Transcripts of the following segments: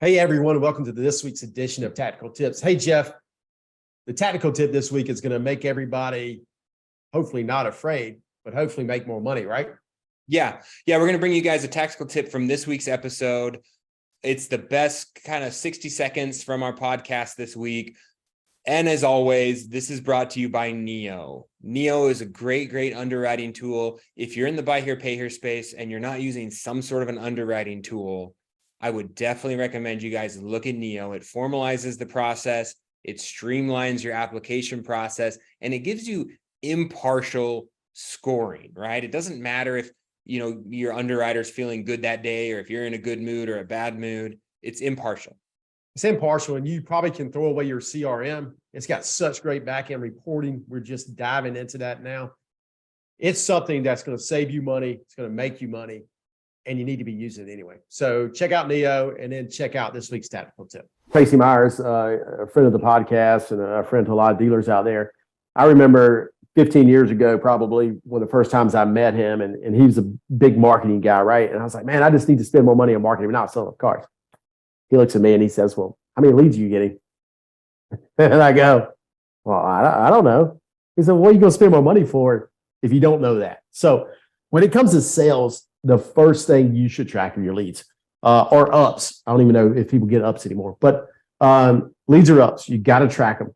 Hey everyone, welcome to this week's edition of Tactical Tips. Hey Jeff, the tactical tip this week is going to make everybody hopefully not afraid, but hopefully make more money, right? Yeah, we're going to bring you guys a tactical tip from this week's episode. It's the best kind of 60 seconds from our podcast this week. And as always, this is brought to you by Neo. Neo is a great underwriting tool. If you're in the buy here, pay here space and you're not using some sort of an underwriting tool, I would definitely recommend you guys look at Neo. It formalizes the process, it streamlines your application process, and it gives you impartial scoring, right? It doesn't matter if your underwriter's feeling good that day or if you're in a good mood or a bad mood. It's impartial. It's impartial, and you probably can throw away your CRM. It's got such great back-end reporting. We're just diving into that now. It's something that's going to save you money. It's going to make you money. And you need to be using it anyway. So check out Neo and then check out this week's tactical tip. Tracy Myers, a friend of the podcast and a friend to a lot of dealers out there. I remember 15 years ago, probably one of the first times I met him, and he was a big marketing guy, right? And I was like, man, I just need to spend more money on marketing. We're not selling cars. He looks at me and he says, well, how many leads are you getting? And I go, well, I don't know. He said, what are you going to spend more money for if you don't know that? So when it comes to sales, the first thing you should track are your leads or ups. I don't even know if people get ups anymore, but leads are ups. You got to track them.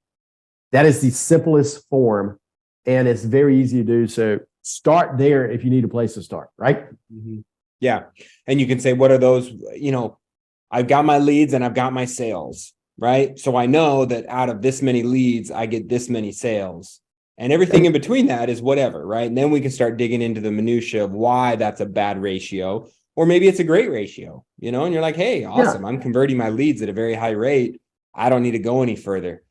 That is the simplest form, and it's very easy to do. So start there if you need a place to start, right? Mm-hmm. Yeah. And you can say, what are those? I've got my leads and I've got my sales, right? So I know that out of this many leads, I get this many sales. And everything in between that is whatever, right? And then we can start digging into the minutia of why that's a bad ratio, or maybe it's a great ratio, and you're like, hey, awesome. Yeah. I'm converting my leads at a very high rate. I don't need to go any further.